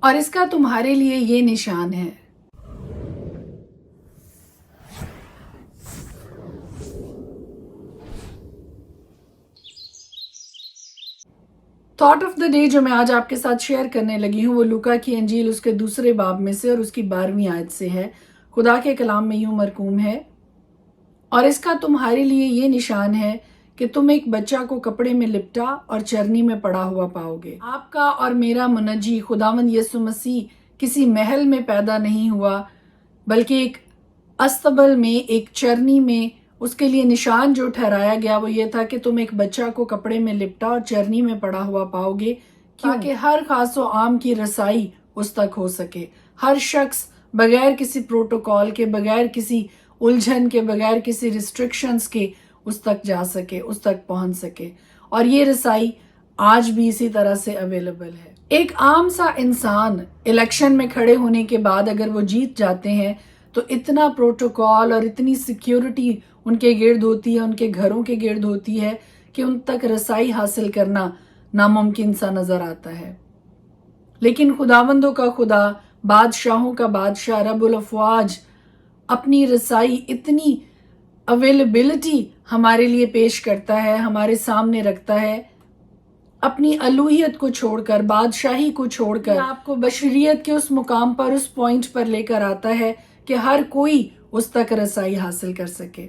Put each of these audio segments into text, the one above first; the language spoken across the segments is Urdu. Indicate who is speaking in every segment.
Speaker 1: اور اس کا تمہارے لیے یہ نشان ہے۔ تھاٹ آف دا ڈے جو میں آج آپ کے ساتھ شیئر کرنے لگی ہوں وہ لوکا کی انجیل اس کے 2 باب میں سے اور اس کی 12ویں آیت سے ہے۔ خدا کے کلام میں یوں مرقوم ہے، اور اس کا تمہارے لیے یہ نشان ہے کہ تم ایک بچہ کو کپڑے میں لپٹا اور چرنی میں پڑا ہوا پاؤ گے۔ آپ کا اور میرا منجی خداوند یسوع مسیح کسی محل میں پیدا نہیں ہوا، بلکہ ایک استبل میں، ایک چرنی میں۔ اس کے لیے نشان جو ٹھہرایا گیا وہ یہ تھا کہ تم ایک بچہ کو کپڑے میں لپٹا اور چرنی میں پڑا ہوا پاؤ گے، تاکہ ہر خاص و عام کی رسائی اس تک ہو سکے۔ ہر شخص بغیر کسی پروٹوکول کے، بغیر کسی الجھن کے، بغیر کسی ریسٹرکشنز کے اس تک جا سکے، اس تک پہنچ سکے۔ اور یہ رسائی آج بھی اسی طرح سے اویلیبل ہے۔ ایک عام سا انسان الیکشن میں کھڑے ہونے کے بعد اگر وہ جیت جاتے ہیں تو اتنا پروٹوکول اور اتنی سیکیورٹی ان کے گرد ہوتی ہے، ان کے گھروں کے گرد ہوتی ہے کہ ان تک رسائی حاصل کرنا ناممکن سا نظر آتا ہے۔ لیکن خداوندوں کا خدا، بادشاہوں کا بادشاہ، رب الافواج اپنی رسائی، اتنی اویلیبلٹی ہمارے لیے پیش کرتا ہے، ہمارے سامنے رکھتا ہے، اپنی الوہیت کو چھوڑ کر، بادشاہی کو چھوڑ کر آپ کو بشریت کے اس مقام پر، اس پوائنٹ پر لے کر آتا ہے کہ ہر کوئی اس تک رسائی حاصل کر سکے۔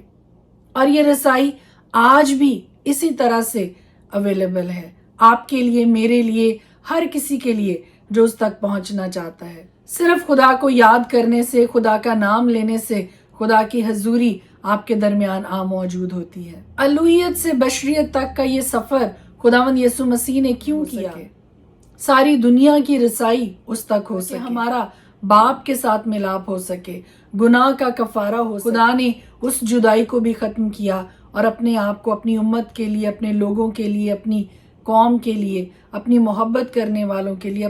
Speaker 1: اور یہ رسائی آج بھی اسی طرح سے اویلیبل ہے، آپ کے لیے، میرے لیے، ہر کسی کے لیے جو اس تک پہنچنا چاہتا ہے۔ صرف خدا کو یاد کرنے سے، خدا کا نام لینے سے خدا کی حضوری آپ کے درمیان موجود ہوتی ہے۔ الوہیت سے بشریت تک کا یہ سفر خداوند یسوع مسیح نے کیوں کیا؟ ساری دنیا کی رسائی اس تک ہو سکے، ہمارا باپ کے ساتھ ملاپ ہو سکے، گناہ کا کفارہ ہو سکے۔ خدا نے اس جدائی کو بھی ختم کیا اور اپنے آپ کو اپنی امت کے لیے، اپنے لوگوں کے لیے، اپنی قوم کے لیے، اپنی محبت کرنے والوں کے لیے،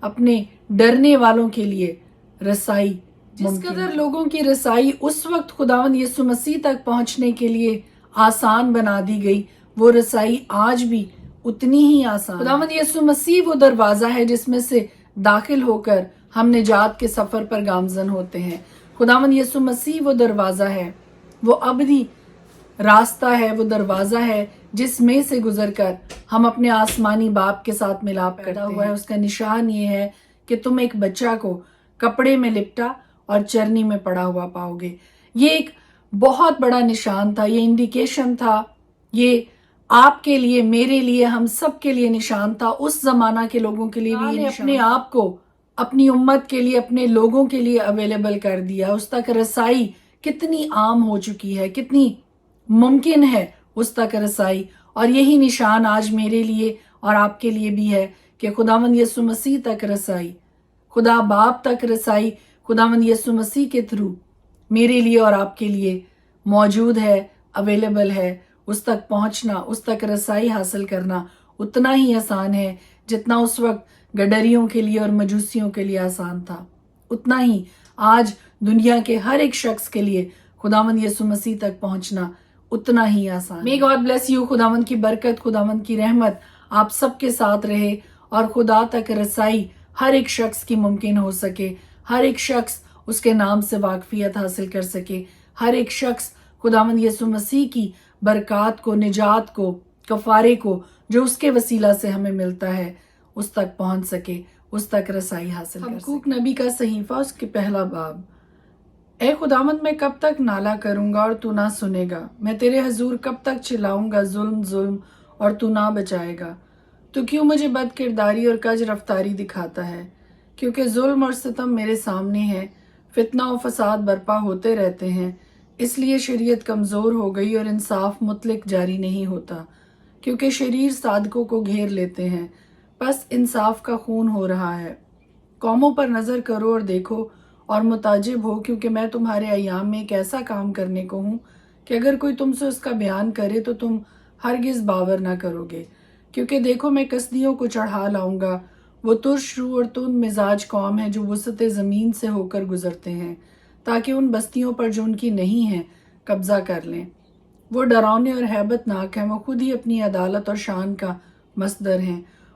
Speaker 1: اپنے ڈرنے والوں کے لیے رسائی جس قدر لوگوں کی رسائی اس وقت خداوند یسوع مسیح تک پہنچنے کے لیے آسان بنا دی گئی، وہ رسائی آج بھی اتنی ہی آسان۔ خداوند یسوع مسیح وہ دروازہ ہے جس میں سے داخل ہو کر ہم نجات کے سفر پر گامزن ہوتے ہیں۔ خداوند یسوع مسیح وہ دروازہ ہے، وہ ابدی راستہ ہے، وہ دروازہ ہے جس میں سے گزر کر ہم اپنے آسمانی باپ کے ساتھ ملاپ کرتے ہیں۔ اس کا نشان یہ ہے کہ تم ایک بچہ کو کپڑے میں لپٹا اور چرنی میں پڑا ہوا پاؤ گے۔ یہ ایک بہت بڑا نشان تھا، یہ انڈیکیشن تھا، یہ آپ کے لیے، میرے لیے، ہم سب کے لیے نشان تھا، اس زمانہ کے لوگوں کے لیے بھی یہ نشان۔ اپنے آپ کو اپنی امت کے لیے، اپنے لوگوں کے لیے اویلیبل کر دیا۔ اس تک رسائی کتنی عام ہو چکی ہے، کتنی ممکن ہے اس تک رسائی، اور یہی نشان آج میرے لیے اور آپ کے لیے بھی ہے کہ خداوند یسوع مسیح تک رسائی، خدا باپ تک رسائی خداوند یسوع مسیح کے تھرو میرے لیے اور آپ کے لیے موجود ہے، اویلیبل ہے۔ اس تک پہنچنا، اس تک رسائی حاصل کرنا اتنا ہی آسان ہے جتنا اس وقت گڈریوں کے لیے اور مجوسیوں کے لیے آسان تھا، اتنا ہی آج دنیا کے ہر ایک شخص کے لیے خداوند یسوع مسیح تک پہنچنا اتنا ہی آسان۔ may God bless you، خداوند کی برکت، خداوند کی رحمت آپ سب کے ساتھ رہے اور خدا تک رسائی ہر ایک شخص کی ممکن ہو سکے، ہر ایک شخص اس کے نام سے واقفیت حاصل کر سکے، ہر ایک شخص خداوند یسوع مسیح کی برکات کو، نجات کو، کفارے کو جو اس کے وسیلہ سے ہمیں ملتا ہے اس تک پہنچ سکے، اس تک رسائی حاصل کر سکے۔ حبقوق نبی کا صحیفہ، اس کے 1 باب۔ اے خداوند، میں کب تک نالا کروں گا اور تو نہ سنے گا؟ میں تیرے حضور کب تک چلاؤں گا ظلم ظلم اور تو نہ بچائے گا؟ تو کیوں مجھے بد کرداری اور کج رفتاری دکھاتا ہے؟ کیونکہ ظلم اور ستم میرے سامنے ہے، فتنہ و فساد برپا ہوتے رہتے ہیں، اس لیے شریعت کمزور ہو گئی اور انصاف مطلق جاری نہیں ہوتا، کیونکہ شریر صادقوں کو گھیر لیتے ہیں، بس انصاف کا خون ہو رہا ہے۔ قوموں پر نظر کرو اور دیکھو اور متعجب ہو، کیونکہ میں تمہارے ایام میں ایک ایسا کام کرنے کو ہوں کہ اگر کوئی تم سے اس کا بیان کرے تو تم ہرگز باور نہ کرو گے۔ کیونکہ دیکھو، میں کسدیوں کو چڑھا لاؤں گا، وہ ترش رو اور تند مزاج قوم ہے جو وسط زمین سے ہو کر گزرتے ہیں، تاکہ ان بستیوں پر جو ان کی نہیں ہیں قبضہ کر لیں۔ وہ ڈراؤنے اور ہیبت ناک ہیں، وہ خود ہی اپنی عدالت اور شان کا مصدر ہیں،